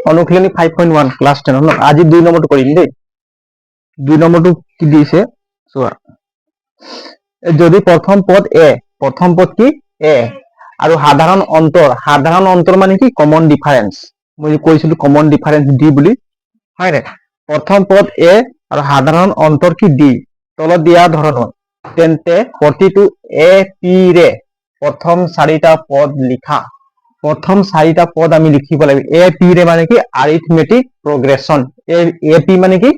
অনুশীলনী 5.1 ক্লাস 10 ন আজি 2 নম্বৰটো কৰিম দেই 2 নম্বৰটো কি দিছে চোৱা যদি প্ৰথম পদ কি a আৰু সাধাৰণ অন্তৰ মানে কি কমন ডিফাৰেন্স মই কৈছিলো কমন ডিফাৰেন্স d বুলি হয় নে প্ৰথম পদ a আৰু সাধাৰণ অন্তৰ কি d তলত দিয়া ধৰণৰ তেন্তে প্ৰতিটো a p ৰে প্ৰথম চাৰিটা পদ লিখা প্ৰথম চাৰিটা পদ আমি লিখিব লাগিব a p ৰে মানে কি arithmetic progression a p মানে কি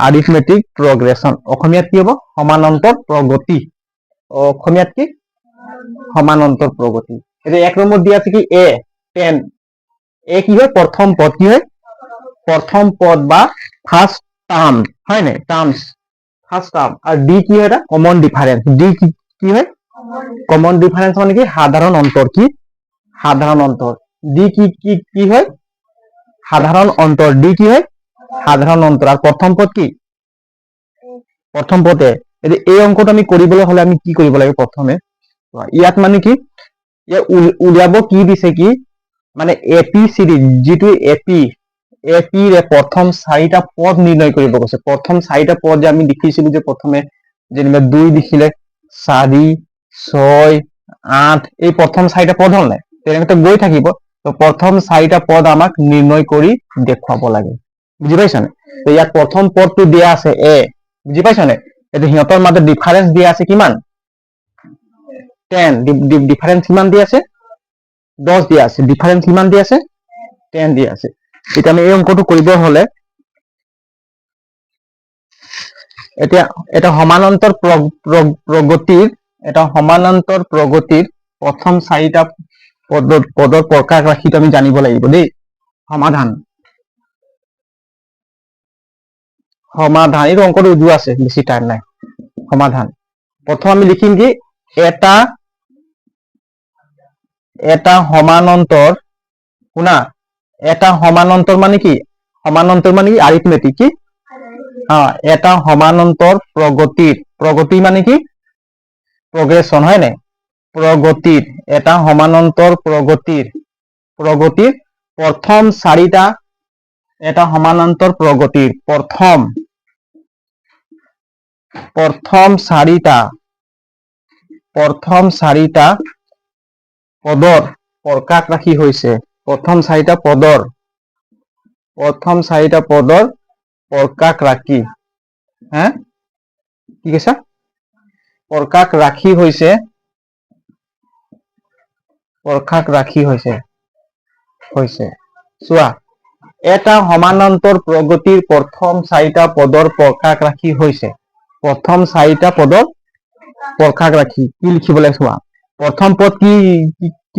arithmetic progression অসমীয়াত কি হ'ব সমান্তৰাল প্ৰগতি অসমীয়াত কি সমান্তৰাল প্ৰগতি এতিয়া এক নম্বৰ দিয়া আছে কি a 10 a কি হয় প্ৰথম পদ কি হয় প্ৰথম পদ বা ফাৰ্স্ট টার্ম হয় না টার্মস ফার্স্ট টার্ম আর d কি হয় এটা কমন ডিফারেন্স d কি হয় কমন ডিফারেন্স মানে কি সাধারণ অন্তর কি সাধারণ অন্তর d কি হয় সাধারণ অন্তর d কি হয় সাধারণ অন্তর আর প্রথম পদ কি প্রথম পদে এই অঙ্কটো আমি কৰিবলৈ হলে আমি কি কৰিব লাগে প্ৰথমে ইয়াত মানে কি উলিয়াব কি দিছে কি মানে এপি সিৰিজ যেটো এপি ৰে প্ৰথম চাৰিটা পদ নিৰ্ণয় কৰিব কৈছে প্ৰথম চাৰিটা পদ যে আমি লিখিছিলো যে প্ৰথমে যেনিবা 2 লিখিলে 4 6 8 এই প্ৰথম চাৰিটা পদ হল নাই তেনেকৈ গৈ থাকিব তো প্ৰথম চাৰিটা পদ আমাক নিৰ্ণয় কৰি দেখুৱাব লাগে বুজি পাইছানে তো ইয়াত প্ৰথম পদটো দিয়া আছে a বুজি পাইছানে এটা হিয়তৰ মাজত ডিফারেন্স দিয়া আছে কিমান 10 ডিফারেন্স কিমান দিয়া আছে 10 দিয়া আছে ডিফারেন্স কিমান দিয়া আছে 10 দিয়া আছে এটা আমি এই অঙ্কটো কৰিব হলে এতিয়া এটা সমান্তৰাল প্ৰগতিৰ প্ৰথম চাৰিটা পদৰ প্ৰকাশ ৰাশিটো আমি জানিব লাগিব দেই সমাধান এই অঙ্কটো উজু আছে বেছি টাইম নাই সমাধান প্ৰথম আমি লিখিম কি এটা সমান্তৰাল শুনা এটা সমান্তৰাল মানে কি arithmetic কি এটা সমান্তৰাল প্ৰগতি মানে কি progression হয় নাই প্ৰগতিৰ এটা সমান্তৰাল প্ৰগতিৰ প্ৰথম চাৰিটা এটা সমান্তৰাল প্ৰগতিৰ প্ৰথম চাৰিটা পদৰ প্ৰকাশ ৰাখি হৈছে প্ৰথম চাৰিটা পদৰ প্ৰকাশ ৰাখি কি কৈছা প্ৰকাশ ৰাখি হৈছে চোৱা এটা সমান্তৰাল প্ৰগতিৰ প্ৰথম চাৰিটা পদৰ প্ৰকাশ ৰাখি হৈছে প্ৰথম চাৰিটা পদৰ প্ৰকাশ ৰাখি কি লিখিব লাগে চোৱা প্ৰথম পদ কি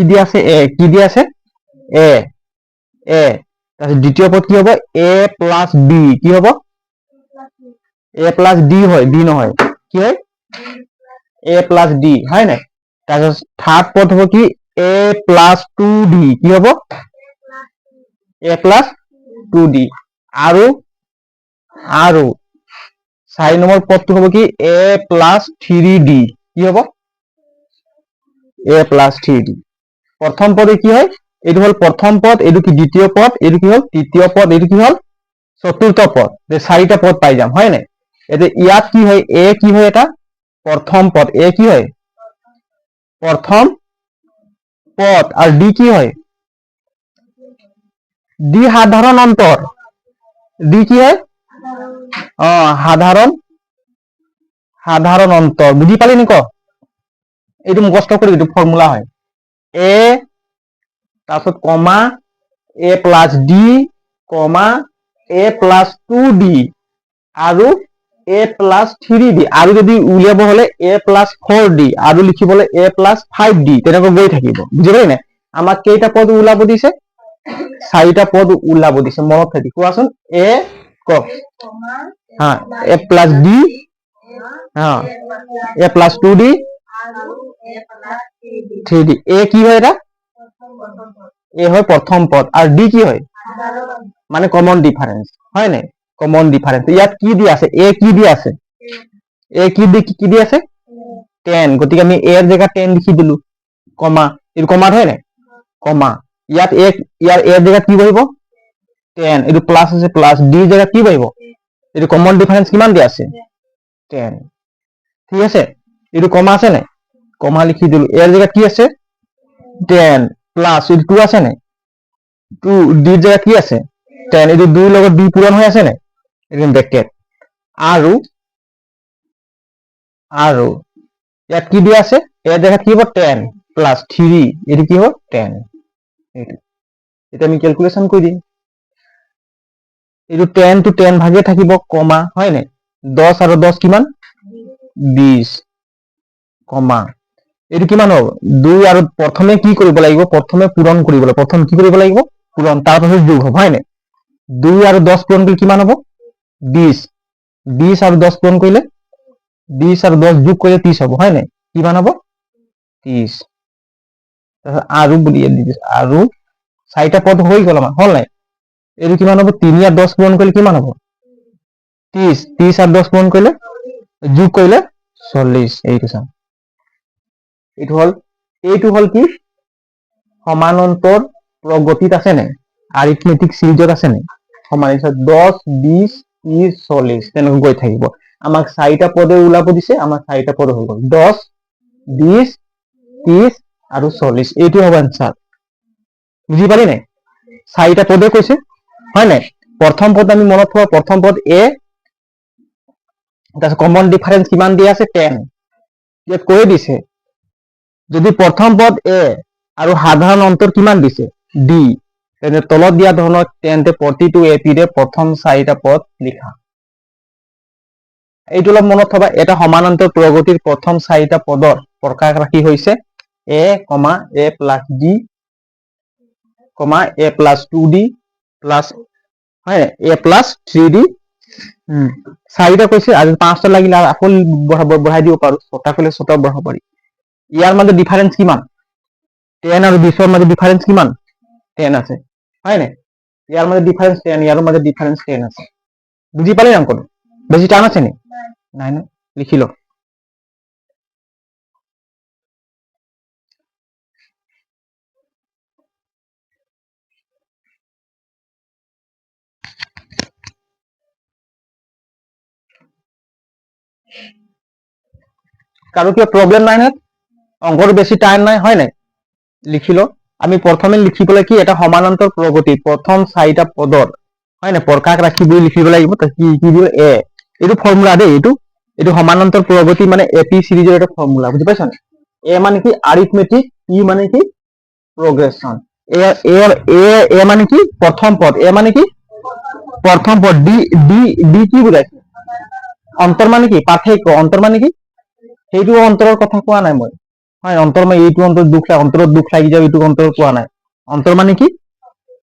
দিয়া আছে a কি দিয়া আছে a তাৰপিছত দ্বিতীয় পদ কি হ'ব a plus b কি হ'ব a plus d হয় d নহয় কি হয় a plus d হয় নাই তাৰপিছত থাৰ্ড পদ হ'ব কি a plus 2d কি হ'ব a plus 2d আৰু 4 নম্বৰ পদটো হ'ব কি a plus 3d কি হ'ব a plus 3d প্ৰথম পদে কি হয় এইটো হল প্ৰথম পদ এইটো কি দ্বিতীয় পদ এইটো কি হল তৃতীয় পদ এইটো কি হল চতুৰ্থ পদ যে চাৰিটা পদ পাই যাম হয় নাই এতিয়া ইয়াত কি হয় a কি হয় এটা প্ৰথম পদ a কি হয় প্ৰথম পদ আৰু d কি হয় d সাধাৰণ অন্তৰ d কি হয় সাধাৰণ অন্তৰ বুজি পালি নি ক এইটো মুখস্থ কৰি এইটো ফৰ্মুলা হয় a তাৰপিছত কমা a plus d comma a plus 2d আৰু a plus 3d আৰু যদি উলিয়াব হলে a plus 4d আৰু লিখিবলৈ a plus 5d তেনেকৈ গৈ থাকিব বুজি পালি নে আমাক কেইটা পদ ওলাব দিছে চাৰিটা পদ ওলাব দিছে মনত থাকি কোৱাচোন a ক a plus d a plus 2d 3d a কি হয় এটা a হয় প্ৰথম পদ আৰু d কি হয় মানে কমন ডিফারেন্স হয় নাই কমন ডিফারেন্স ইয়াত কি দি আছে a কি দি আছে a কি দি আছে 10 গতিকে আমি a এর জায়গা 10 লিখি দিলু কমা এইটো কমা হয় নাই কমা ইয়াত ইয়াৰ এৰ জেগাত কি বহিব 10 এইটো প্লাস আছে প্লাস ডি জেগাত কি বহিব এইটো কমন ডিফারেন্স কিমান দিয়া আছে 10 ঠিক আছে এইটো কমা আছে নাই কমা লিখি দিলো এর জেগাত কি আছে 10 প্লাস এইটো 2 আছে নাই 2 ডি জেগাত কি আছে 10 এইটো 2 লগত ডি পূরণ হৈ আছে নাই এইটো ব্র্যাকেট আৰু ইয়াত কি দিয়া আছে এর জেগাত কি হ'ব 10 প্লাস 3 এইটো কি হ'ব 10 এইটো এটা আমি ক্যালকুলেশন কৰি দিম এইটো 10 to 10 ভাগে থাকিব কমা হয় নাই 10 আৰু 10 কিমান 20 কমা এইটো কিমান হ'ব 2 আৰু প্ৰথমে কি কৰিব লাগিব প্ৰথমে পূৰণ কৰিব লাগিব প্ৰথম কি কৰিব লাগিব পূৰণ তাৰ পাছত যোগ হ'ব হয় নাই 2 আৰু 10 পূৰণ কৰিলে কিমান হ'ব 20 20 আৰু 10 পূৰণ কৰিলে 20 আৰু 10 যোগ কৰিলে 30 হ'ব হয় নাই কিমান হ'ব 30 আৰু বুলি দিছে আৰু চাৰিটা পদ হৈ গ'ল আমাৰ হল নাই এইটো কিমান হ'ব 3 আৰু 10 পূৰণ কৰিলে কিমান হ'ব 30 30 আৰু 10 পূৰণ কৰিলে যোগ কৰিলে 40 এইটো চাম এইটো হল কি সমান্তৰাল প্ৰগতিত আছে নাই আৰিথমেটিক সিৰিজত আছে নাই সমান 10 20 30 40 তেনেকৈ গৈ থাকিব আমাক চাৰিটা পদে ওলাব দিছে আমাক চাৰিটা পদ হৈ গ'ল 10 20 30 আৰু 40 এইটো হ'ব আনসাৰ বুজি পালি নাই চাৰিটা পদে কৈছে হয় নাই প্ৰথম পদ আমি মনত থোৱা প্ৰথম পদ এ তাৰ কমন ডিফাৰেন্স কিমান দিয়া আছে 10 ইয়াত কৈ দিছে যদি প্ৰথম পদ এ আৰু সাধাৰণ অন্তৰ কিমান দিছে ডি তেনে তলত দিয়া ধৰণৰ তেন্তে প্ৰতিটো এপিৰে প্ৰথম চাৰিটা পদ লিখা এইটো অলপ মনত থবা এটা সমান্তৰাল প্ৰগতিৰ প্ৰথম চাৰিটা পদৰ প্ৰকাশ ৰাখি হৈছে a plus d a plus 2d plus হয় এ প্লাস 3d চাৰিটা কৈছে আৰু পাঁচটা লাগিলে আকৌ বঢ়াই দিব পাৰো ছটা কলে ছটা বঢ়াব পাৰি ইয়াৰ মাজত ডিফাৰেন্স কিমান 10 আৰু 20 ৰ মাজত ডিফাৰেন্স কিমান 10 আছে হয় নাই ইয়াৰ মাজত ডিফাৰেন্স 10 ইয়াৰ মাজত ডিফারেন্স 10 আছে বুজি পালি অঙ্কটো বেশি টান আছে নি নাই না লিখি লো কারো কি প্রবলেম নাই না অঙ্কটো বেশি টাইম নাই হয় নাই লিখিলো আমি প্রথমে লিখিবলৈ কি এটা সমান্তৰাল প্ৰগতি প্ৰথম চাৰিটা পদৰ হয় না প্ৰকাশ ৰাখি বুলি লিখিব লাগিব তা কি কি দিব এ এইটো ফৰ্মুলা দেই এইটো সমান্তৰাল প্ৰগতি মানে এপি সিৰিজৰ এটা ফৰ্মুলা বুজি পাইছ এ মানে কি আৰিথমেটিক ই মানে কি progression এ এ এ এ মানে কি প্ৰথম পদ এ মানে কি প্ৰথম পদ ডি ডি ডি কি বুজাইছে অন্তৰ মানে কি পাৰ্থক্য অন্তৰ মানে কি সেইটো অন্তৰৰ কথা কোৱা নাই মই হয় অন্তৰ মানে এইটো অন্তৰত দুখ লাগি যাও এইটো অন্তৰ কোৱা নাই অন্তৰ মানে কি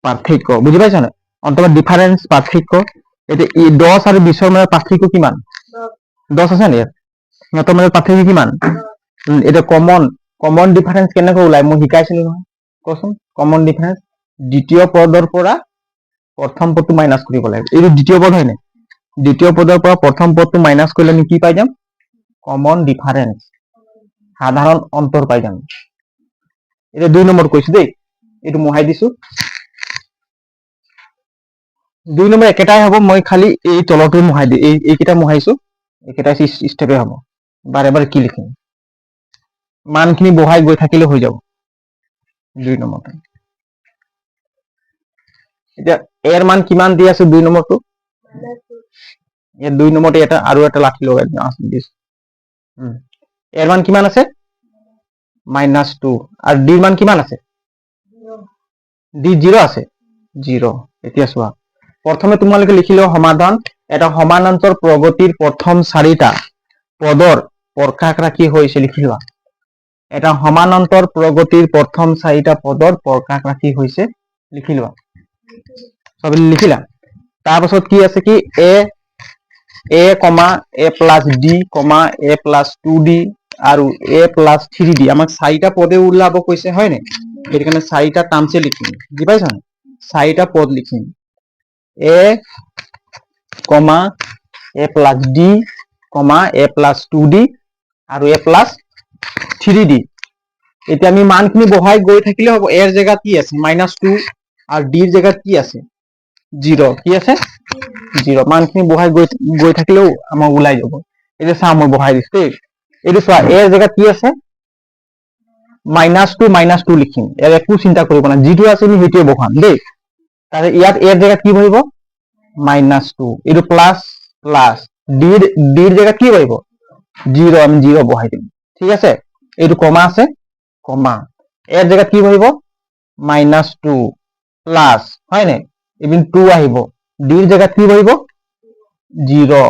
পাৰ্থক্য বুজি পাইছ না অন্তৰৰ ডিফাৰেন্স পাৰ্থক্য এটা 10 আৰু 20 ৰ মাজত পাৰ্থক্য কিমান 10 আছে নে সিহঁতৰ মাজত পাৰ্থক্য কিমান এটা কমন ডিফাৰেন্স কেনেকৈ ওলাই মই শিকাইছিলো নহয় কোৱাচোন কমন ডিফাৰেন্স দ্বিতীয় পদৰ পৰা প্ৰথম পদটো মাইনাস কৰিব লাগে এইটো দ্বিতীয় পদ হয় নাই দ্বিতীয় পদৰ পৰা প্ৰথম পদটো মাইনাস কৰিলে আমি কি পাই যাম কমন ডিফাৰেন্স সাধাৰণ অন্তৰ পাই যাম এটা 2 নম্বৰ কৈছো দেই এইটো মহাই দিছো 2 নম্বৰ একেটাই হ'ব মই খালি এই তলটো মহাই দি এইকেইটা মহাইছো এইকেইটা স্টেপে হ'ব বাৰে বাৰে কি লিখিম মানখিনি বহাই গৈ থাকিলে হৈ যাব 2 নম্বৰটো এতিয়া এৰ মান কিমান দি আছে 2 নম্বৰটো এই 2 নম্বৰতে এটা আৰু এটা লাঠি লগাই দিছো এৰ মান কিমান আছে -2 আৰ ডি মান কিমান আছে ডি 0 আছে 0 এতিয়া চোৱা প্ৰথমে তোমালোকে লিখিলো সমাধান এটা সমান্তৰাল প্ৰগতিৰ প্ৰথম চাৰিটা পদৰ প্ৰকাশ ৰাখি হৈছে লিখিবা এটা সমান্তৰাল প্ৰগতিৰ প্ৰথম চাৰিটা পদৰ প্ৰকাশ ৰাখি হৈছে লিখিবা সব লিখিলা তাৰ পাছত কি আছে কি a, a plus d, a plus 2d আৰু a plus 3d আমাক চাৰিটা পদে ওলাব কৈছে হয় নাই এৰ কাৰণে চাৰিটা টাৰ্মসে লিখিম বুঝি পাইছ না চাৰিটা পদ লিখিম a, a plus d, a plus 2d আৰু a plus 3d এতিয়া আমি মানখিনি বহাই গৈ থাকিলে হ'ব। এৰ জেগাত কি আছে -2 আৰু ডিৰ জেগাত কি আছে 0 কি আছে 0 মানখিনি বহাই গৈ থাকিলেও আমাৰ ওলাই যাব। এতিয়া চা মই বহাই দিছো দেই। এইটো চোৱা এৰ জেগাত কি আছে -2 লিখিম। ইয়াৰ একো চিন্তা কৰিব নাই, যিটো আছে আমি সেইটোৱে বহাম দেই। তাৰপিছত ইয়াত এৰ জেগাত কি বহিব -2, এইটো প্লাছ প্লাছ, ডিৰ জেগাত কি বহিব 0, আমি 0 বহাই দিম। ঠিক আছে, এইটো কমা আছে কমা, এৰ জেগাত কি বহিব -2 প্লাছ হয় নাই, ইভিন 2 আহিব। ডিৰ জেগাত কি বহিব 0,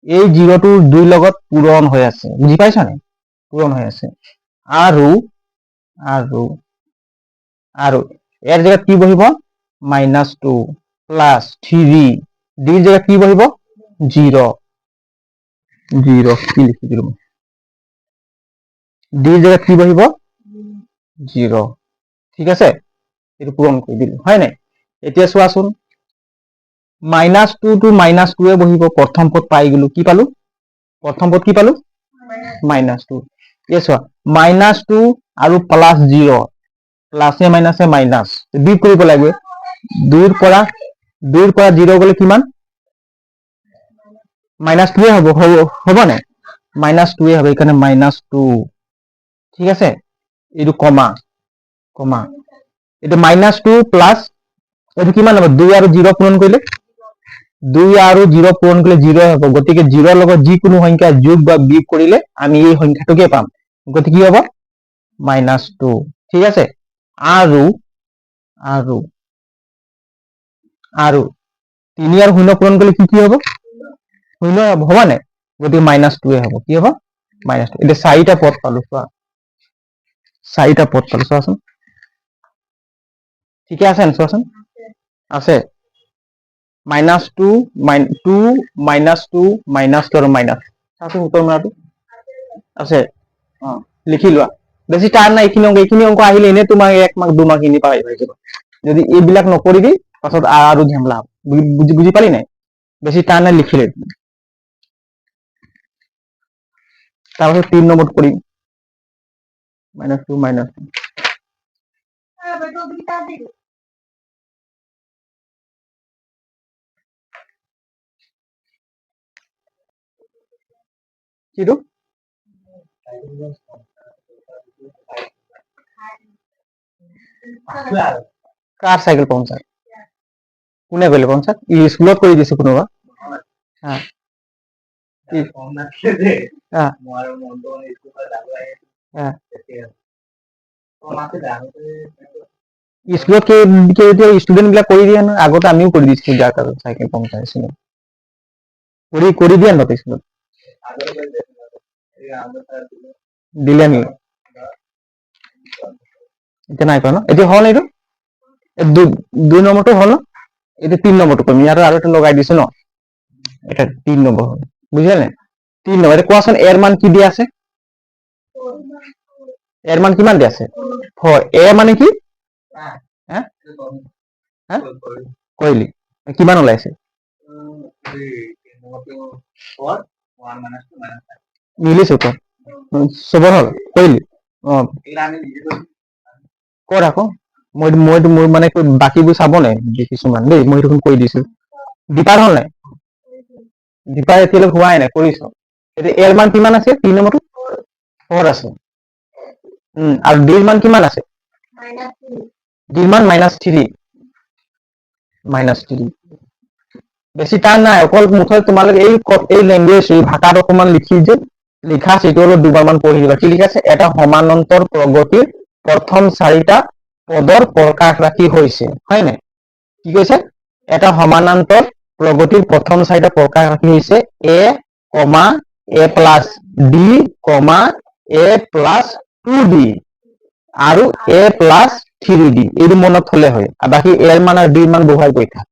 এই 0টো 2 লগত পূৰণ হৈ আছে, বুজি পাইছা নাই পূৰণ হৈ আছে। আৰু আৰু আৰু এৰ জেগাত কি বহিব -2 প্লাছ 3, ডিৰ জেগাত কি বহিব 0 কি লিখি দিলো, ডিৰ জেগাত কি বহিব 0। ঠিক আছে, এইটো পূৰণ কৰি দিলো হয় নাই। এতিয়া চোৱাচোন -2 টো -2 বহিব, প্ৰথম পদ পাই গলো। কি পালো প্ৰথম পদ কি পালো -2। এতিয়া চোৱা -2 আৰু +0, প্লাছে মাইনাছে মাইনাছ, বিয়োগ কৰিব লাগে। 2ৰ পৰা 0 গলে কিমান -2 হ'ব হ'ব নাই -2 হ'ব, এইকাৰণে -2। ঠিক আছে, এইটো কমা কমা, এইটো -2 প্লাছ এইটো কিমান হ'ব 2 আৰু 0 পূৰণ কৰিলে 2 আৰু 0 পূৰণ কৰিলে 0 হ'ব। গতিকে 0ৰ লগত যিকোনো সংখ্যা যোগ বা বিয়োগ কৰিলে আমি এই সংখ্যাটোকে পাম। গতিকে কি হ'ব -2। ঠিক আছে, আৰু আৰু আৰু 3 আৰু 0 পূৰণ কৰিলে কি হ'ব 0 হ'ব, হ'ব নাই। গতিকে -2 হ'ব। কি হ'ব -2। এতিয়া 4টা পদ পালো, চোৱা 4টা পদ পালো, চোৱাচোন ঠিকে আছে চোৱাচোন আছে -2 -2 -2 -2 আৰু মাইনাছ, চাচোন উত্তৰ মাৰটো আছে। লিখি লোৱা, বেছি টান নাই। এইখিনি অংক আহিলে এনে তোমাৰ 1 মাৰ্ক 2 মাৰ্ক এনে পাই যাবা। যদি এইবিলাক নকৰিবি পাছত আৰু ঝামেলা হ'ব। বুজি পালি নাই, বেছি টান নাই লিখিলে। তাৰপাছত 3 নম্বৰত কৰিম -2 কিটো কাৰ চাইকেল পামচাৰ, কোনে কৰিলে পামচাৰ? স্কুলত কৰি দিছে কোনোবা। হা স্কুলত ষ্টুডেন্ট বিলাক কৰি দিয়ে নহয়, আগতে আমিও কৰি দিছিলো যাৰ তাৰ চাইকেল পামচাৰ হৈছিলে। কৰি দিয়ে নক স্কুলত দিলে নি, এতিয়া নাই কৰা ন। এতিয়া হ'ল এইটো 2 নম্বৰটো হ'ল ন। এতিয়া 3 নম্বৰটো কৰিম, ইয়াত আৰু এটা লগাই দিছো ন, এটা 3 নম্বৰ হ'ল, বুজিলা নাই 3 নম্বৰ। এতিয়া কোৱাচোন এৰ মান কি দিয়া আছে, এৰ মান কিমান দিয়া আছে 4। এ মানে কি কৰিলি কিমান ওলাইছে মিলিছো তো চবৰ হ'ল কৰিলি কৰ আকৌ মইতো মোৰ মানে বাকীবোৰ চাব নাই কিছুমান দেই, মই দেখোন কৈ দিছো। দীপাৰ হ'ল নাই, দীপাৰ এতিয়ালৈ হোৱাই নাই কৰিছ। এতিয়া এৰ মান কিমান আছে 3 নম্বৰটো 4 আছে। আৰু ডিৰ মান কিমান আছে, ডিৰ মান -3 -3। বেছি টান নাই, অকল মুঠতে তোমালোকে এই লেংগুৱেজ এই ভাষাত অকমান লিখি যে লিখা সেইটো অলপ 2 বাৰ মান পঢ়ি দিবা। কি লিখা আছে, এটা সমান্তৰাল প্ৰগতিৰ প্ৰথম 4টা পদৰ প্ৰকাশ ৰাশি হৈছে, হয় নাই। কি কৈছে, এটা সমান্তৰাল প্ৰগতিৰ প্ৰথম 4টা প্ৰকাশ ৰাশি হৈছে a, a plus d, a plus 2d আৰু a প্লাছ 3d। এইটো মনত থলে হয়, বাকী এৰ মান আৰু ডিৰ মান বহুৱাই গৈ থাক।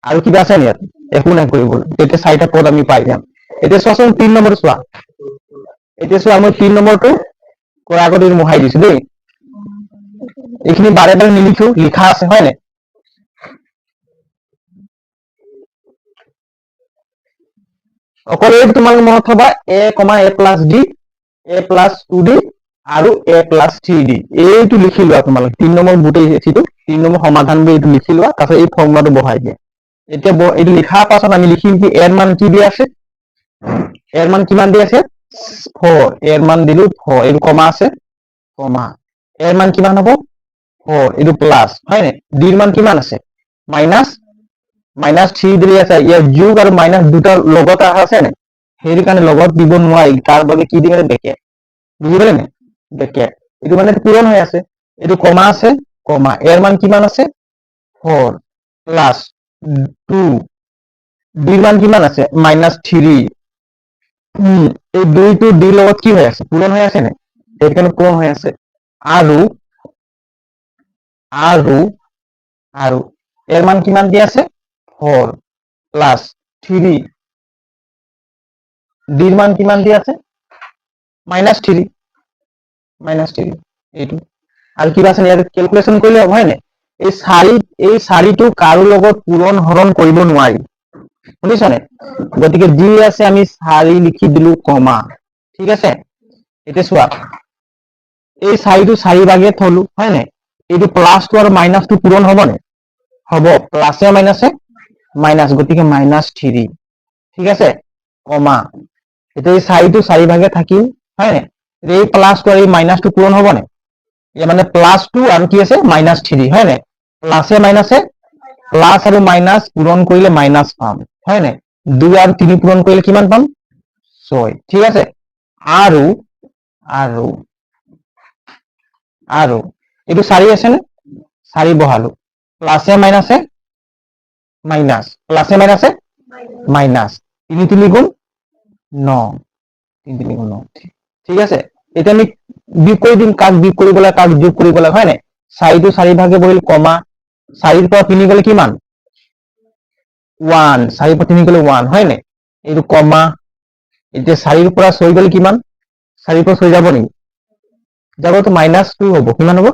আৰু কিবা আছে ইয়াত, একো নাই কৰিবলৈ। তেতিয়া 4টা পদ আমি পাই যাম। এতিয়া চোৱাচোন 3 নম্বৰটো চোৱা, এতিয়া চোৱা মই 3 নম্বৰটো কৰা আগতে মোহাই দিছো দেই। এইখিনি বাৰে বাৰে নিলিখো, লিখা আছে হয় নাই। অকল এইটো তোমালোকে মনত থবা a plus d, a plus 2d আৰু a প্লাছ 3d এইটো লিখি লোৱা তোমালোকে 3 নম্বৰ গোটেই এচিটো 3 নম্বৰ সমাধান বুলি এইটো লিখি লোৱা তাৰপিছত এই ফৰ্মুলাটো বহাই দিয়া এতিয়া এইটো লিখাৰ পাছত আমি লিখিম কি a ৰ মান কি দিয়া আছে a ৰ মান কিমান দিয়া আছে 4 a ৰ মান দিলো 4 এইটো কমা আছে কমা a ৰ মান কিমান হ'ব 4 এইটো প্লাস হয় নে d ৰ মান কিমান আছে মাইনাস 3 দিলে আছে ইয়াৰ যোগ আৰু মাইনাস দুটা লগত আছে নে সেই কাৰণে লগত দিব নোৱাৰি তাৰ বাবে কি দিলে বেকে বুজি পালে নে বেকে এইটো মানে পূৰণ হৈ আছে এইটো কমা আছে কমা a ৰ মান কিমান আছে 4 প্লাস 2 d ৰ মান কিমান আছে -3 এই দুইটো d লগত কি হৈ আছে পূৰণ হৈ আছে নে এইখানে পূৰণ হৈ আছে আৰু আৰু আৰু এৰ মান কিমান দিয়া আছে 4 প্লাস 3 d ৰ মান কিমান দিয়া আছে -3 এইটো আৰু কিবা আছে ইয়াত ক্যালকুলেশন কৰিলে হ'ব হয় নে এই চাৰিটো কাৰো লগত পূৰণ হৰণ কৰিব নোৱাৰি শুনিছানে গতিকে যি আছে আমি 4 লিখি দিলো কমা ঠিক আছে এতিয়া চোৱা এই 4টো 4 ভাগে থলো হয় নে এইটো প্লাসটো আৰু মাইনাসটো পূৰণ হ'ব নে হ'ব প্লাসে মাইনাসে মাইনাস গতিকে -3 ঠিক আছে কমা এতিয়া এই 4টো 4 ভাগে থাকিল হয় নে এই প্লাসটো আৰু এই মাইনাসটো পূৰণ হ'ব নে এই মানে +2 আৰু কি আছে -3 হয় নে প্লাসে মাইনাসে প্লাস আৰু মাইনাস পূৰণ কৰিলে মাইনাস পাম হয় নে 2 আৰু 3 পূৰণ কৰিলে কিমান পাম 6 ঠিক আছে আৰু আৰু আৰু এইটো 4 আছে নে 4 বহালো প্লাসে মাইনাসে মাইনাস প্লাসে মাইনাসে মাইনাস 3 3 গুণ 9 3 3 গুণ 9 ঠিক আছে এটা আমি বিয়োগ কৰি দিম কাক বিয়োগ কৰিব লাগে কাক যোগ কৰিব লাগে হয় নে 4 টো 4 ভাগে বহিল কমা 4 ৰ পৰা 3 গলে কিমান 1 4 ৰ পৰা 3 গলে 1 হয় নে এইটো কমা এতিয়া 4 ৰ পৰা 6 গলে কিমান 4 ৰ পৰা 6 যাব নেকি যাবতো -2 হ'ব কিমান হ'ব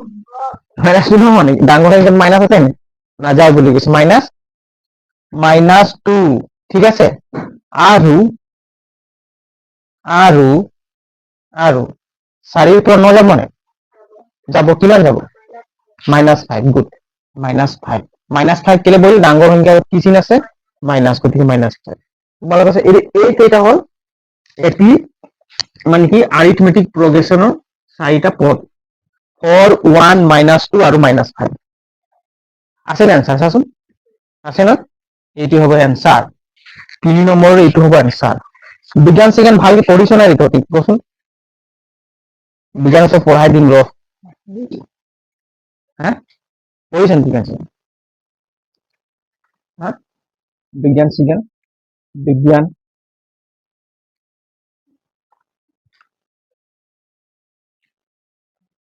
-2 নহব নেকি ডাঙৰ সংখ্যাত মাইনাস আছে নে নাযায় বুলি কৈছে -2 ঠিক আছে আৰু আৰু আৰু 4 ৰ পৰা 9 যাব নে যাব কিমান যাব -5 গুড -5 কেলে বহিল ডাঙৰ সংখ্যা কি চিন আছে মাইনাস গতিকে -5 তোমালোক আছে এই কেইটা হল এটি মানে কি আৰিথমেটিক প্ৰগ্ৰেছনৰ 4টা পদ 4 1 -2 আৰু -5 আছে না आंसर চাচোন আছে না এইটো হবে आंसर 3 নম্বৰৰ এইটো হবে आंसर বিজ্ঞান সেকেন্ড ভালকে পঢ়িছ না রে টপিক কোন বিজ্ঞান তো পড়াই দিন র হ্যাঁ পড়িছেন বিজ্ঞান হ্যাঁ বিজ্ঞান সিজ্ঞান বিজ্ঞান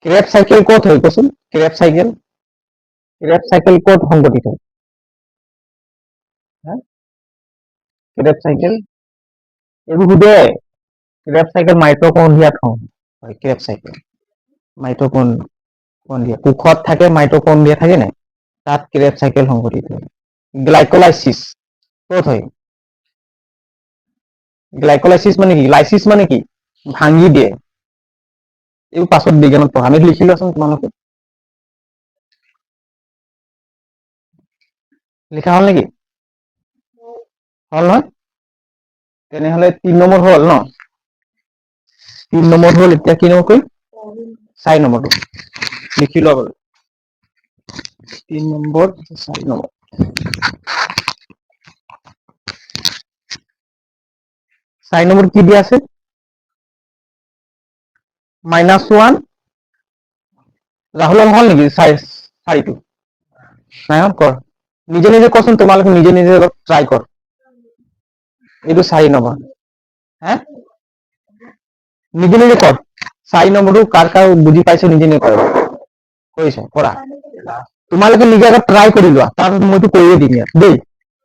ক্রেব সাইকেল কত হয় কোন ক্রেব সাইকেল কত সংগঠিত হ্যাঁ ক্রেব সাইকেল এইবোৰ সুধে ক্রেব সাইকেল মাইটকন্ড্রিয়াত হয় ক্রেব সাইকেল মাইটকন্ড্রিয়া কোষত থাকে মাইটকন্ড্রিয়া থাকে না তাত ক্রেব সাইকেল সংগঠিত হয় গ্লাইকোলাইসিস কত হয় গ্লাইকোলাইসিস মানে কি লাইসিস মানে কি ভাঙি দিয়ে এই পাছত বিজ্ঞানত পঢ়া আমি লিখি লোৱাচোন তোমালোকে লিখা হল নেকি হল নহয় তেনেহলে 3 নম্বৰ হল ন 3 নম্বৰ হল এতিয়া কি নম্বৰ কৰিম 4 নম্বৰটো লিখি লোৱা বাৰু 3 নম্বৰ 4 নম্বৰ 4 নম্বৰ কি দিয়া আছে -1 ৰাহুল হল নেকি 4টো নাই কৰ নিজে নিজে কৰচোন তোমালোকে নিজে নিজে ট্ৰাই কৰ এইটো 4 নম্বৰ হ্যাঁ নিজে নিজে কৰ 4 নম্বৰটো কাৰ কাৰ বুজি পাইছো নিজে নিজে কৰ কৰিছে কৰা তোমালোকে নিজে আগত ট্ৰাই কৰি লোৱা তাৰপিছত মইতো কৰিয়ে দিম ইয়াত দেই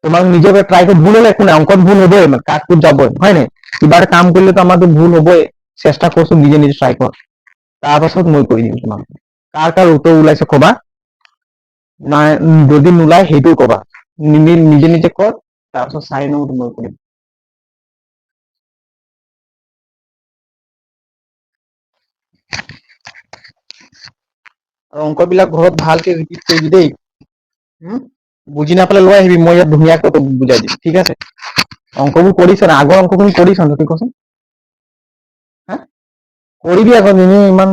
তোমাক নিজে ট্ৰাই কৰি ভুল হলে একো নাই অঙ্কত ভুল হবই কাটকুট যাবই হয় নাই কিবা এটা কাম কৰিলে তো আমাৰতো ভুল হবই চেষ্টা কৰছো নিজে নিজে ট্ৰাই কৰ তাৰপাছত মই কৰি দিম তোমাক কাৰ কাৰ উত্তৰ ওলাইছে কবা নাই যদি নোলায় সেইটো কবা নিজে নিজে কৰ তাৰপিছত 4 নম্বৰটো মই কৰিম আৰু অংকবিলাক ঘৰত ভালকে ৰিপিট কৰিবি দেই। বুজি নাপালে লৈ আহিবি, মই ইয়াত ধুনীয়াকৈ তোক বুজাই দিম, ঠিক আছে? অংকবোৰ কৰিছ না? আগৰ অংকবোৰ কৰিছ না? তই কচোন। হা? কৰিবি আকৌ, এনেই ইমান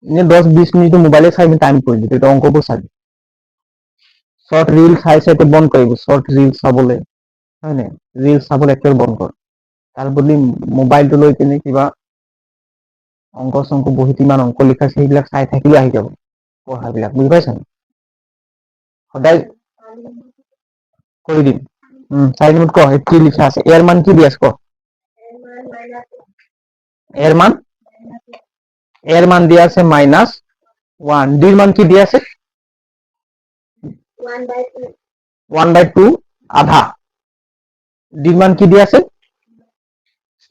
এনে 10-20 মিনিট মোবাইলে চাই টাইম কৰিবি, তই অংকবোৰ চাবি। শৰ্ট ৰিল চাই চাই তই বন্ধ কৰিবি, শৰ্ট ৰিল চাবলৈ, হয় নাই? ৰিল চাবলৈ একেবাৰে বন্ধ কৰ। তাৰ বদলি মোবাইলটো লৈ কিনে কিবা অংক চংক বহীত ইমান অংক লিখা আছে, সেইবিলাক চাই থাকিলে আহি যাব পঢ়াবিলাক, বুজি পাইছ? সদায় কৰি দিম। 4 মিনিট ক, কি লিখা আছে? এৰ মান কি দি আছে ক? এৰ মান দিয়া আছে -1। ডিৰ মান কি দিয়া আছে? 1/2 আধা। ডিৰ মান কি দিয়া আছে?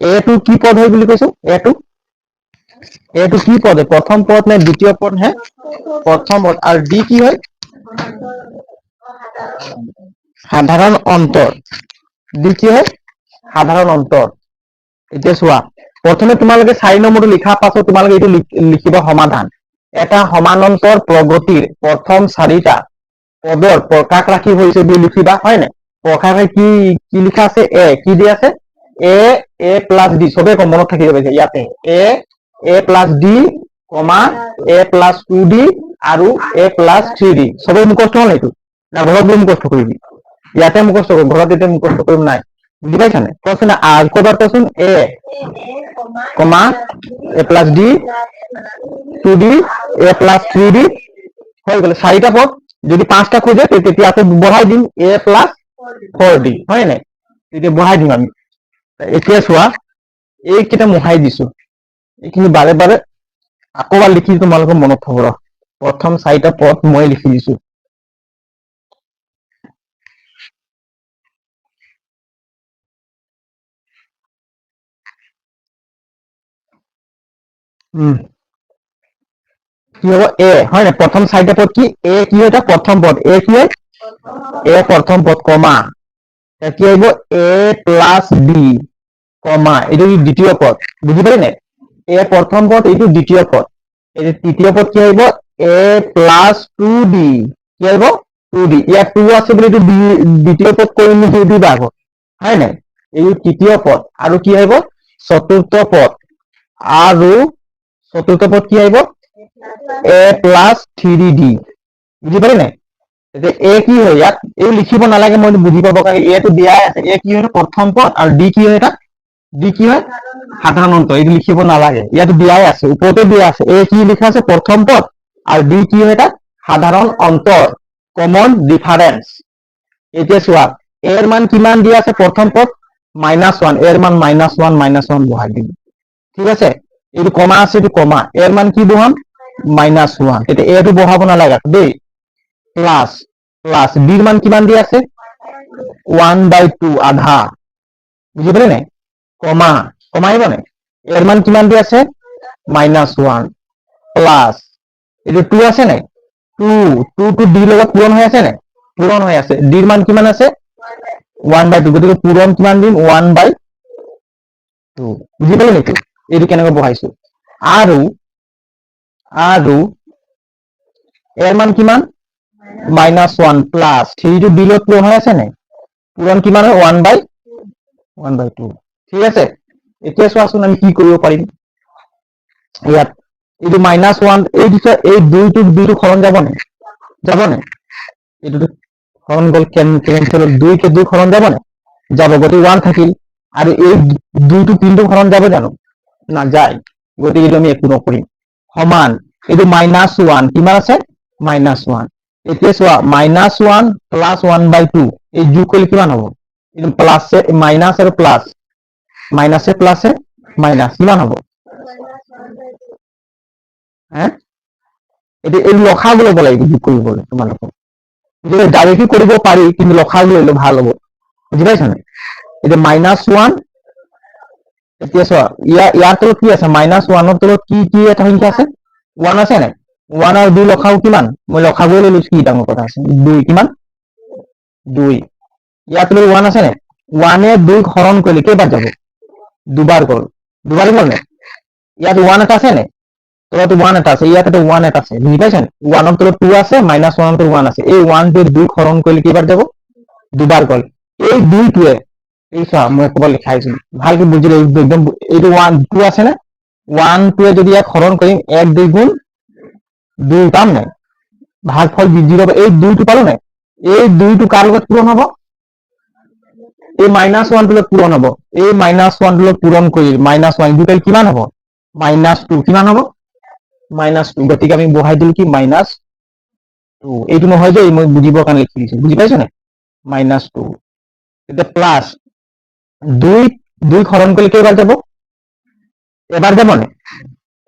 এটো কি পদ হয় বুলি কৈছো? এটো কি পদ হয়? প্ৰথম পদ নে দ্বিতীয় পদ হে? প্ৰথম পদ। আৰু ডি কি হয়? সাধাৰণ অন্তৰ। ডি কি হয়? সাধাৰণ অন্তৰ। এতিয়া চোৱা, প্ৰথমে তোমালোকে 4 নম্বৰটো লিখাৰ পাছত তোমালোকে এইটো লিখিবা সমাধান। এটা সমান্তৰাল প্ৰগতিৰ প্ৰথম 4টা পদৰ প্ৰকাশ ৰাশি হৈছে বুলি লিখিবা, হয় নাই? প্ৰকাশ ৰাশি কি লিখা আছে? এ কি দি আছে? A plus D. চবে মনত থাকিব পাৰিছে ইয়াতে। A plus D, comma A+2D আৰু A+3D। চবেই মুখস্থ হ'ল এইটো? না ঘৰত গৈ মুখস্থ কৰিবি? ইয়াতে মুখস্থ কৰিম, ঘৰত এতিয়া মুখস্থ কৰিম নাই। বুজি পাইছা নাই? কচোন ক'ৰবাত কচোন। এ কমা A+D 2D A+3D হৈ গ'ল 4টা পদ। যদি 5টা খোজে তেতিয়া আকৌ বঢ়াই দিম A+4D, হয় নাই? তেতিয়া বঢ়াই দিম আমি। এতিয়া চোৱা, এইকেইটা মোহাই দিছো, এইখিনি বাৰে বাৰে আকৌ এবাৰ লিখি তোমালোকৰ মনত থব। প্ৰথম 4টা পদ মই লিখি দিছো। কি হব? এ, হয় নাই? প্ৰথম 4টা পদ কি? এ কি হয়? এটা প্ৰথম পদ। এ কি হয়? এ প্ৰথম পদ, কমা কি আহিব? A+D, কমা এইটো দ্বিতীয় পদ। বুজি পালি নাই? এ প্ৰথম পদ, এইটো দ্বিতীয় পদ। এই তৃতীয় পদ কি আহিব? A+2D। কি আহিব? 2D। ইয়াত 2 আছে বুলি এইটো দ্বিতীয় পদ কৰিম নেকি? এইটো আগত, হয় নাই? এই তৃতীয় পদ। আৰু কি আহিব? চতুৰ্থ পদ। আৰু চতুৰ্থ পদ কি আহিব? A+3D। বুজি পালি নাই? এতিয়া এ কি হয়? ইয়াত এই লিখিব নালাগে, মই বুজি পাব কাৰণে। এটো দিয়াই আছে। এ কি হয়? প্ৰথম পদ। আৰু ডি কি হয়? এটা ডি কি হয়? সাধাৰণ অন্ত। এইটো লিখিব নালাগে, ইয়াত দিয়াই আছে, ওপৰতে দিয়া আছে। এ কি লিখা আছে? প্ৰথম পদ। আৰু ডি কি হয়? এটা সাধাৰণ অন্তৰ, কমন ডিফাৰেন্স। এতিয়া চোৱা, এৰ মান কিমান দিয়া আছে? প্ৰথম পদ -1। এৰ মান -1 বহাই দিম, ঠিক আছে? এইটো কমা আছে, এইটো কমা। এৰ মান কি বহাম? -1। এতিয়া এটো বহাব নালাগে দেই। প্লাছ ডিৰ মান কিমান দিয়া আছে? 1/2 আধা। বুজি পালি নাই? কমা আহিব নাই? এৰ মান কিমান দিয়া আছে? -1 প্লাছ এইটো 2 আছে নাই? 2 ডিৰ লগত পূৰণ হৈ আছে নাই? পূৰণ হৈ আছে। ডিৰ মান কিমান আছে? 1/2। গতিকে পূৰণ কিমান দিম? 1/2। বুজি পালি নেকি? এইটো কেনেকৈ বহাইছো? আৰু এৰ মান কিমান? -1 প্লাছ 3টো ডি লগত পূৰণ হৈ আছে নাই? পূৰণ কিমান হয়? 1/2। ঠিক আছে? এতিয়া চোৱাচোন আমি কি কৰিব পাৰিম। ইয়াত এইটো -1, এই 2টো হৰণ যাব নাই? যাব নাই? এইটোতো হৰণ গ'ল, কেনচেল হ'ল। 2 কে 2 হৰণ যাব নাই? যাব। গতিকে 1 থাকিল। আৰু এই 2টো 3টো হৰণ যাব জানো? নাযায়। গতিকে এইটো আমি একো নকৰিম। সমান এইটো -1 কিমান আছে? -1। এতিয়া চোৱা, -1 প্লাছ 1/2 এই যোগ কৰিলে কিমান হ'ব? এইটো প্লাছ মাইনাছ আৰু প্লাছ, মাইনাছে প্লাছে মাইনাছ কিমান হ'ব? হে? এতিয়া এই লসাগু ল'ব লাগিব যোগ কৰিবলৈ তোমালোকে। ডাইৰেক্টলি কৰিব পাৰি, কিন্তু লসাগু ল'লে ভাল হ'ব। বুজি পাইছা নাই? এতিয়া -1। এতিয়া চোৱা, ইয়াৰ তলত কি আছে? -1ৰ তলত কি এটা সংখ্যা আছে? 1 আছে নাই? 1 আৰু 2 লসাগু কিমান? মই লসাগুৱে লৈ লৈছো, কি ডাঙৰ কথা আছে। 2 কিমান? 2। ইয়াৰ তলত 1 আছে নাই? 1 এ 2 হৰণ কৰিলে কেইবাৰ যাব? 2বাৰ গ'ল। 2বাৰ গ'ল নাই? ইয়াত 1 এটা আছে নাই? তলত 1 এটা আছে, ইয়াত এটা 1 এটা আছে, বুজি পাইছেন? 1 ৰ তলত 2 আছে, -1 ৰ তলত 1 আছে। এই 1 টোৱে 2 হৰণ কৰিলে কেইবাৰ যাব? দুবাৰ গ'ল। এই 2টোৱে, এই চোৱা মই ক'ব লিখাইছো, ভালকে বুজিলে একদম, এইটো 1 2 আছে না, 1 টোৱে যদি ইয়াক হৰণ কৰিম 1 2 গুণ 2, পাম নাই? ভাগফল 0, এই 2টো পালো নাই? এই 2টো কাৰ লগত পূৰণ হ'ব? এই -1 টোলৈ পূৰণ হ'ব। এই -1 টোলৈ পূৰণ কৰি -1 দুটাই কিমান হ'ব? -2 কিমান হ'ব? -2, গতিকে আমি বহাই দিলো কি -2। এইটো নহয় যে মই বুজিবৰ কাৰণে লিখি দিছো, বুজি পাইছ নাই? -2। এতিয়া প্লাছ 2 হৰণ কৰিলে কেইবাৰ যাব? এবাৰ যাব নে?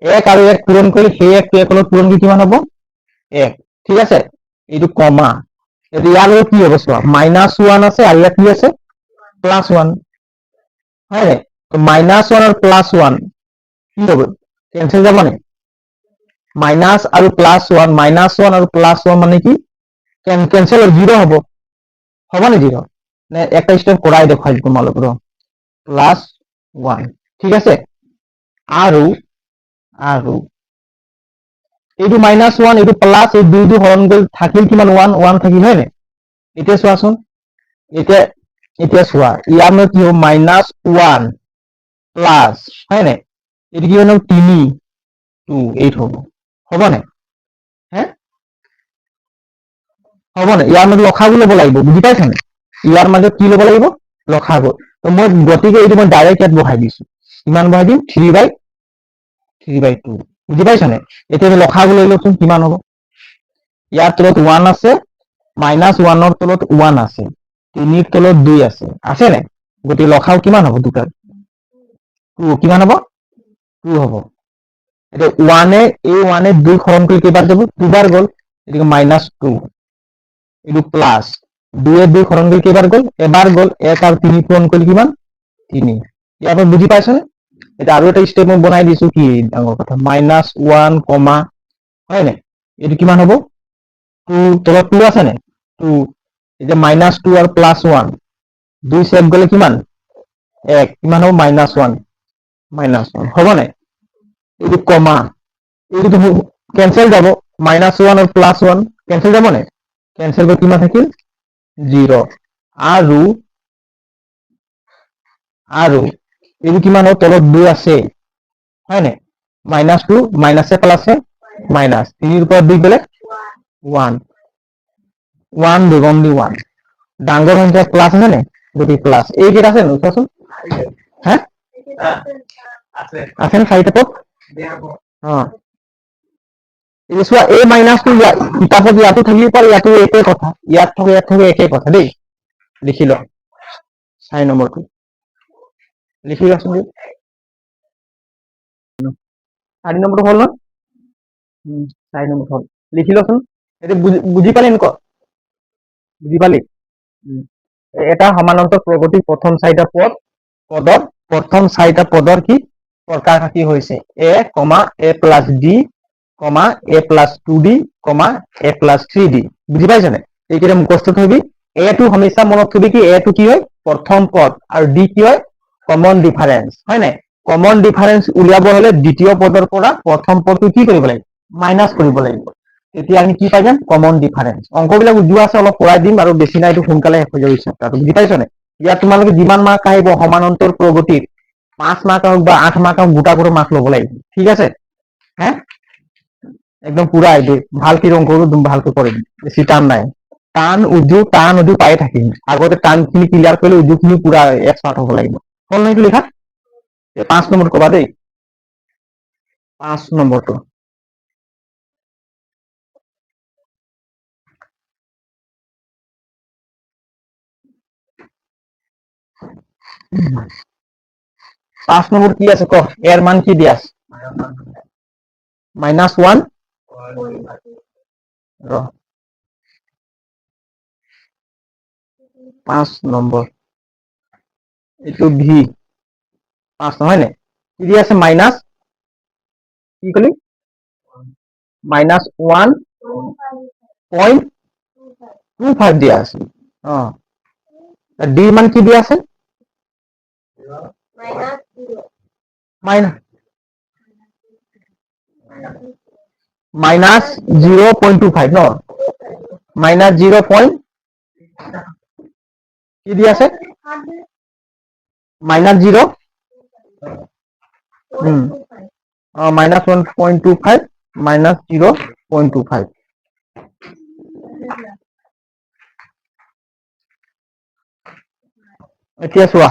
1 আৰু 1 পূৰণ কৰিলে সেই 1 টো 1 লগত পূৰণ কৰি কিমান হ'ব? 1, ঠিক আছে? এইটো কমা। এতিয়া ইয়াৰ লগত কি হ'ব চোৱা, -1 আছে আৰু ইয়াত কি আছে? +1, হয় নাই? -1 আৰু +1 কি হ'ব? কেনচেল যাব নে? মাইনাছ আৰু +1, -1 আৰু +1 মানে কি? কেনচেল, 0 হ'ব। হ'ব নে 0? নে একটা স্টেপ কৰাই দেখুৱাই তোমালোক +1, ঠিক আছে? আৰু এইটো -1, এইটো প্লাছ, এই 2 হৰণ কৰি থাকিল কিমান? 1 থাকিল, হয় নে? এতিয়া চোৱাচোন, এতিয়া চোৱা, ইয়াৰ মানে কি হ'ব? -1 প্লাছ, হয় নে? এইটো কি হ'ব? 3 2 8 হ'ব। হ'ব নে? হে, হ'ব নে? ইয়াৰ মাজত লসাগু ল'ব লাগিব, বুজি পাইছা নে? ইয়াৰ মাজত কি ল'ব লাগিব? লসাগু। তো মই গতিকে এইটো মই ডাইৰেক্ট ইয়াত বহাই দিছো। কিমান বহাই দিম? 3/2, বুজি পাইছা নে? এতিয়া আমি লসাগু লৈ লওকচোন, কিমান হ'ব? ইয়াৰ তলত 1 আছে, -1 ৰ তলত 1 আছে, 3 ৰ তলত 2 আছে, আছে নে? গতিকে লসাগু কিমান হ'ব দুটাৰ? 2, কিমান হ'ব? 2 হ'ব। এতিয়া 1 এ 2 হৰণ কৰি কেইবাৰ যাব? 2 বাৰ গ'ল, গতিকে -2। এইটো প্লাছ, 2 এ 2 হৰণ কৰি কেইবাৰ গ'ল? এবাৰ গ'ল। 1 আৰু 3 পূৰণ কৰিলে কিমান? 3। ইয়াৰ পৰা বুজি পাইছনে? এতিয়া আৰু এটা স্টেপ মই বনাই দিছো, কি ডাঙৰ কথা, -1 কমা, হয় নে? এইটো কিমান হ'ব? 2, তলত 2 আছে নে? 2। এতিয়া -2 আৰু +1, 2 চেপ গ'লে কিমান? 1, কিমান হ'ব? -1, হ'ব নে? এইটো কমা, এইটো কেনচেল যাব, -1 আৰু +1 কেনচেল যাব নে? কেনচেল গৈ কিমান থাকিল? 0। আৰু এইটো কিমান হ'ব? তলত 2 আছে, হয় নে? -2, মাইনাছে প্লাছে মাইনাছ, 3 ৰ পৰা 2 গ'লে 1, 1 2 only 1। ডাঙৰ সংখ্যা প্লাছ আছে নে? গতিকে প্লাছ। এইকেইটা আছে নে? চোৱাচোন, হা আছে নে? 4টা পদ? অ', এই চোৱা, এই মাইনাছটো কিতাপত ইয়াতো থাকিব পাৰে, ইয়াতো একে কথা, ইয়াত থাকে একে কথা দেই। লিখি লওক 4 নম্বৰটো, লিখি লোৱাচোন। 4 নম্বৰটো হ'ল ন? 4 নম্বৰ হ'ল, লিখি লোৱাচোন। এইটো বুজি পালি নে? বুজি পালি? এটা সমান্তৰাল প্ৰগতিৰ প্ৰথম 4টা পদৰ প্ৰথম 4টা পদৰ কি প্ৰকাশাতি হৈছে a, a plus d, a plus 2d, a plus 3d। বুজি পাইছে নে? এইকেইটা মুখস্থ থবি। a টো হমেশা মনত থবি কি a টো কি হয়? প্ৰথম পদ, আৰু d কি হয়? কমন ডিফাৰেন্স, হয় নাই? কমন ডিফাৰেন্স উলিয়াব হলে দ্বিতীয় পদৰ পৰা প্ৰথম পদটো কি কৰিব লাগিব? মাইনাছ কৰিব লাগিব। এতিয়া আমি কি পাই যাম? Common difference. অংকবিলাক উজোৱা আছে, অলপ কৰাই দিম, আৰু বেছি নাই, এইটো সোনকালে শেষ হৈ যাব চেপ্টাৰটো, বুজি পাইছ নে? ইয়াত তোমালোকে যিমান মাৰ্ক আহিব সমান্তৰাল প্ৰগতিত, 5 মাৰ্ক হওক বা 8 মাৰ্ক হওক, গোটা কৰি মাৰ্ক ল'ব লাগিব, ঠিক আছে? হে, একদম পুৰা আহিব, ভালকে অংকটো ভালকে কৰিম, বেছি টান নাই। টান উজু পাই থাকিম। আগতে টানখিনি ক্লিয়াৰ কৰিলে উজুখিনি পুৰা এক্সপাৰ্ট হ'ব লাগিব। হ'ল নহয় এইটো লিখা? 5 নম্বৰ কবা দেই, 5 নম্বৰটো। পাঁচ নম্বৰ কি আছে ক? এৰ মান কি দিয়া আছে? -1 ৰ 5 নম্বৰ, এইটো ভি 5 নহয় নে? কি দি আছে? মাইনাছ, কি কলি? -1.25 দিয়া আছে। অ, ডি মান কি দিয়া আছে? মাইনাছ মাইনাছ 0.25 ন, মাইনাছ 0. কি দি আছে মাইনাছ 0 মাইনাছ 1.25 মাইনাছ 0.25 এতিয়া চোৱা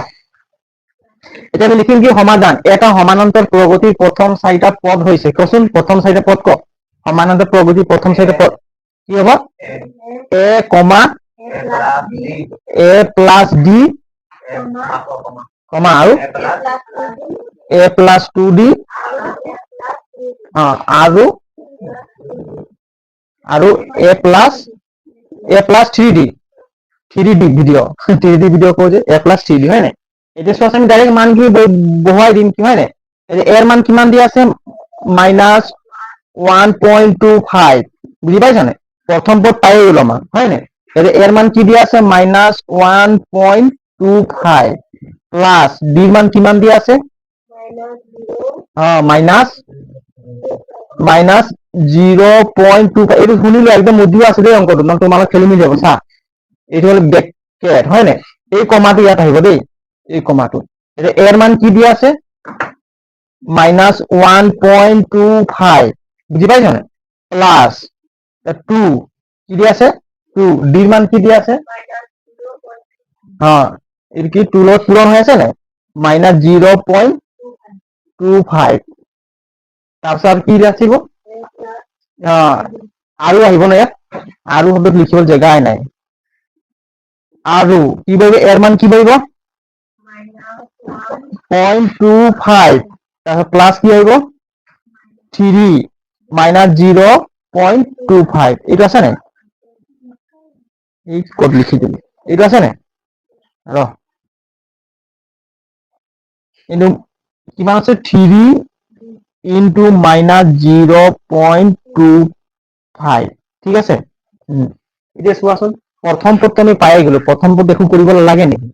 এতিয়া আমি লিখিম কি সমাধান এটা সমান্তৰাল প্ৰগতিৰ প্ৰথম চাৰিটা পদ হৈছে কচোন প্ৰথম চাৰিটা পদ ক সমান্তৰাল প্ৰগতিৰ প্ৰথম চাৰিটা পদ কি হ'ব এ কমা এ প্লাছ ডি কমা আৰু এ প্লাছ 2d আৰু A plus 3d 3d video' 3d video' কওঁ যে এ প্লাছ 3d হয় নাই এতিয়া চোৱাচোন আমি ডাইৰেক্ট মানখিনি বহুৱাই দিম কি হয় নাই এৰ মান কিমান দিয়া আছে মাইনাছ 1.25 বুজি পাইছা নাই প্ৰথম পদ পাই গ'ল আমাৰ হয় নাই এৰ মান কি দিয়া আছে মাইনাছ 1.25 প্লাছ ডিৰ মান কিমান দিয়া আছে মাইনাছ 0.25 এইটো শুনিলো একদম উজু আছে দেই অংকটো মানে তোমালোক খেলি মেলি যাব চা এইটো হল ব্ৰেকেট হয় নাই এই কমাটো ইয়াত আহিব দেই এই কমাটো এতিয়া এর মান কি দিয়া আছে মাইনাছ 1.25 বুজি পাইছা নাই প্লাছ 2 কি দিয়া আছে 2 ডিৰ মান কি দিয়া আছে এইটো কি 2 লগত পূৰণ হৈ আছে নাই মাইনাছ 0.25 তাৰপিছত কি ৰাখিব আৰু আহিব না ইয়াত আৰু শব্দত লিখিবলৈ জেগাই নাই আৰু কি পাৰিব এৰ মান কি পাৰিব 0.25 তাৰপিছত প্লাছ কি আহিব 3 মাইনাছ 0.25 এইটো আছে নাই এই ক'ত লিখি দিলি এইটো আছে নাই ৰ কিন্তু কিমান আছে 3 ইনটু মাইনাছ 0.25 ঠিক আছে এতিয়া চোৱাচোন প্ৰথম পদটো আমি পাই গলো প্ৰথম পদ দেখোন কৰিব নালাগে নেকি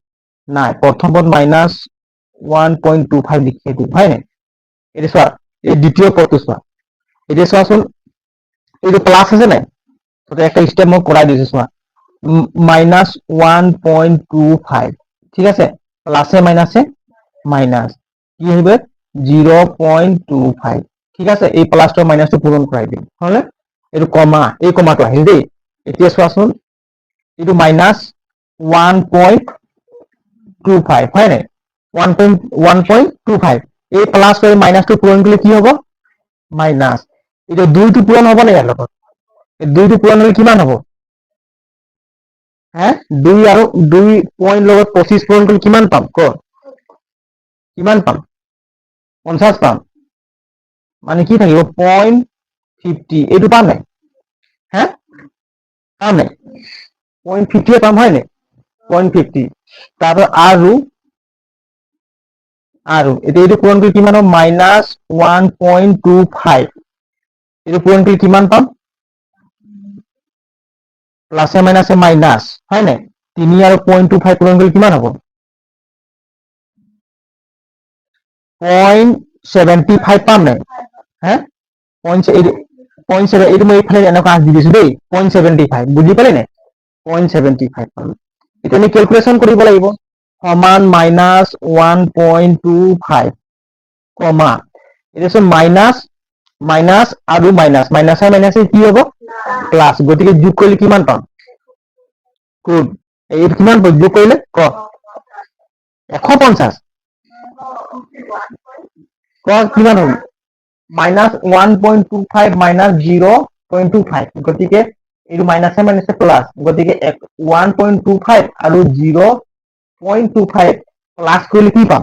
নাই প্ৰথম পদ মাইনাছ 1.25 লিখি দিম হয় নাই এতিয়া চোৱা এই দ্বিতীয় পদটো চোৱা এতিয়া চোৱাচোন এইটো প্লাছ আছে নাই একটা স্টেপ মই কৰাই দিছো চোৱা মাইনাছ 1.25 ঠিক আছে প্লাছে মাইনাছে মাইনাছ কি আহিব 0.25 ঠিক আছে এই প্লাছটো মাইনাছটো পূৰণ কৰাই দিম হলে এইটো কমা এই কমাটো আহিল দেই এতিয়া চোৱাচোন এইটো মাইনাছ 1.25 হয় নাই 1.25 এই প্লাছ আৰু মাইনাছটো পূৰণ কৰিলে কি হ'ব মাইনাছ এতিয়া দুইটো পূৰণ হ'ব নাই ইয়াৰ লগত দুইটো পূৰণ হ'লে কিমান হ'ব হে 2 আৰু 2 পইণ্ট লগত 25 পূৰণ কৰিলে কিমান পাম ক কিমান পাম 50 পাম মানে কি থাকিব 0.50 এইটো পাম নাই হে পাম নাই 0.50 পাম হয় নাই 0.50 তাৰপৰা আৰু এতিয়া এইটো পূৰণ কৰি কিমান হ'ব মাইনাছ 1.25 এইটো পূৰণ কৰি কিমান পাম প্লাছে মাইনাছে মাইনাছ হয় নাই 3 আৰু 0.25 পূৰণ কৰি কিমান হ'ব 0.75 পাম নাই হে 0.7 এইটো মই এইফালে এনেকুৱা দি দিছো দেই 0.75 বুজি পালি নাই 0.75 পাম এতিয়া আমি কেলকুলেশ্যন কৰিব লাগিব সমান মাইনাছ 1.25 কমা এতিয়া চোন মাইনাছ মাইনাছ আৰু মাইনাছ মাইনাছে মাইনাছে কি হ'ব প্লাছ গতিকে যোগ কৰিলে কিমান পাম গুড এইটো কিমান যোগ কৰিলে ক 150 ক কিমান হ'ব মাইনাছ 1.25 মাইনাছ 0.25 গতিকে এইটো মাইনাছে মাইনাছে প্লাছ গতিকে 1.25 আৰু 0.25 প্লাছ কৰিলে কি পাম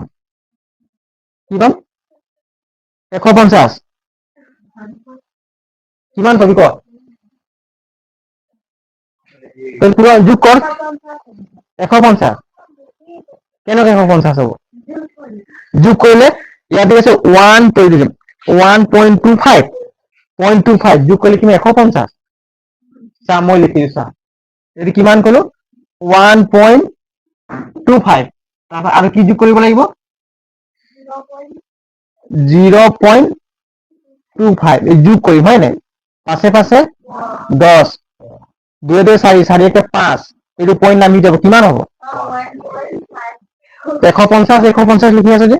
150 কিমান পাবি ক পুৰা যোগ কৰ 150 কেনেকৈ 150 হ'ব যোগ কৰিলে ইয়াত আছে 1.25 যোগ কৰিলে কিমান 150 চা মই লিখিছো চা এইটো কিমান কলো 1.25 তাৰপৰা আৰু কি যোগ কৰিব লাগিব 0.25 25 এই যোগ কৰিম হয় নাই পাছে পাছে 10 2 2 4 4 1 5 এইটো পইণ্ট নামি যাব কিমান হ'ব 150 150 লিখি আছে যে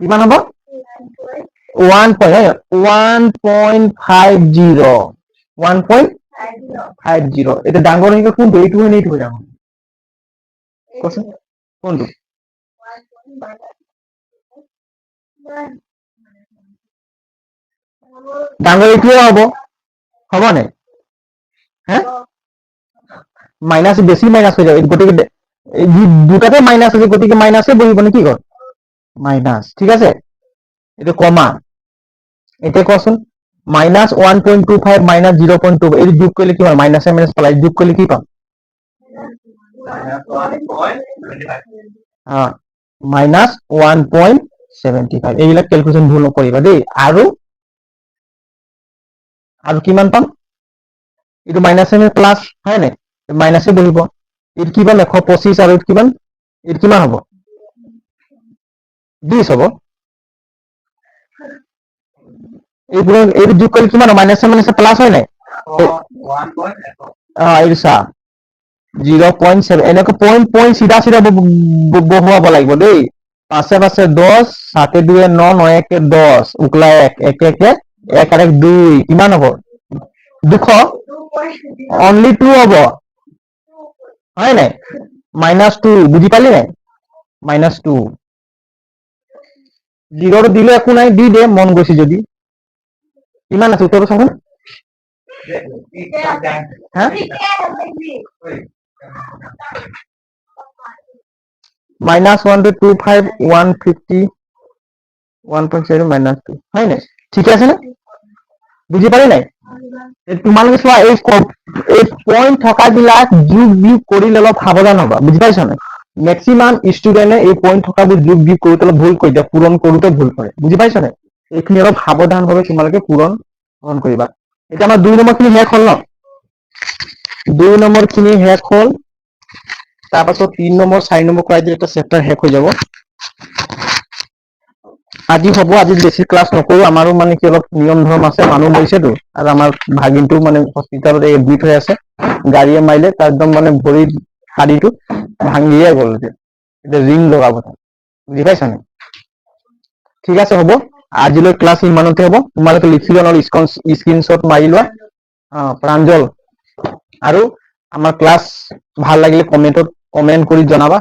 কিমান হ'ব 1.50 1.50 এটা ডাঙৰ সংখ্যা কোনটো এইটো হয় নে এইটো হয় ডাঙৰ কোৱাচোন কোনটো ডাঙৰ এইটোৱে হ'ব হ'বনে হে মাইনাস বেশি মাইনাস হয়ে যাবে গতিকে দুটাতে মাইনাস আছে গতিকে মাইনাসে বহিব নে কি কর মাইনাস ঠিক আছে এটা কমা এটা কোৱাচোন মাইনাস 1.25 মাইনাস 0.2 এই যোগ কৰিলে কি হয় মাইনাসে মাইনাস প্লাস যোগ কৰিলে কি পাম মাইনাস 1.75 এইবিলাক ক্যালকুলেশন ভুল নকৰিবা দেই আৰু কিমান পাম এইটো মাইনাসে প্লাস হয় নাই মাইনাসে বহিব এইটো কিমান 125 আৰু কিমান এইটো কিমান হ'ব 20 হ'ব এইটো যোগ কৰিলে কিমান মাইনাসে মাইনাসে প্লাস হয় নাই এইটো চা 0.7 এনেকৈ পইণ্ট চিধা চিধা বহুৱাব লাগিব দেই পাশে পাশে 10 7 2 9 9 1 10 উকলা 1 1 1 1 আর 1 2 কিমান হ'ব 200 অনলি 2 হ'ব হয় নাই -2 বুঝি পালি নাই -2 জিৰ' দিলে একো নাই দি দে মন গৈছে যদি কিমান আছে উত্তৰটো চাচোন হা -1.25 150 1.7 -2 হয় নাই ঠিক আছে না বুঝি পালি নাই তোমালোকে চোৱা এই পইণ্ট থকা বিলাক যোগ বিয়োগ কৰিলে অলপ সাৱধান হ'বা বুজি পাইছা নাই মেক্সিমাম ষ্টুডেণ্টে এই পইণ্ট থকাবোৰ যোগ বিয়োগ কৰোঁতে অলপ ভুল কৰি দিয়ে পূৰণ কৰোঁতে ভুল কৰে বুজি পাইছা নাই এইখিনি অলপ সাৱধানভাৱে তোমালোকে পূৰণ কৰিবা এতিয়া আমাৰ 2 নম্বৰ খিনি শেষ হ'ল ন 2 নম্বৰ খিনি শেষ হ'ল তাৰপাছত 3 নম্বৰ 4 নম্বৰ কৰাই দিলে এটা চেপ্টাৰ শেষ হৈ যাব আজি হ'ব আজি বেছি ক্লাছ নকৰো আমাৰো মানে কি অলপ নিয়ম ধৰ্ম আছে মানুহ মৰিছেতো আৰু আমাৰ ভাগিনটো মানে হস্পিটালত এডমিট হৈ আছে গাড়ীয়ে মাৰিলে তাৰ একদম মানে ভৰি হাড়িটো ভাঙিয়ে গ'ল এতিয়া ৰিং লগাব বুজি পাইছা নে ঠিক আছে হ'ব আজিলৈ ক্লাছ ইমানতে হ'ব তোমালোকে লিখি লোৱা নহ'লে স্ক্ৰীনশ্বট মাৰি লোৱা প্ৰাঞ্জল আৰু আমাৰ ক্লাছ ভাল লাগিলে কমেন্ট কৰি জনাবা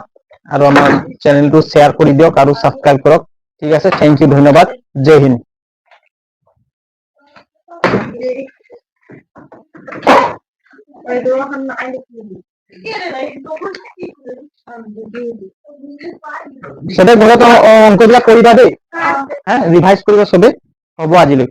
আৰু আমাৰ চেনেলটো শ্বেয়াৰ কৰি দিয়ক আৰু সাবস্ক্ৰাইব কৰক ঠিক আছে থেংক ইউ ধন্যবাদ জয় হিন্দ সবে ঘৰত অংকবিলাক কৰিবা দেই হা ৰিভাইজ কৰিবা সবে হ'ব আজিলৈ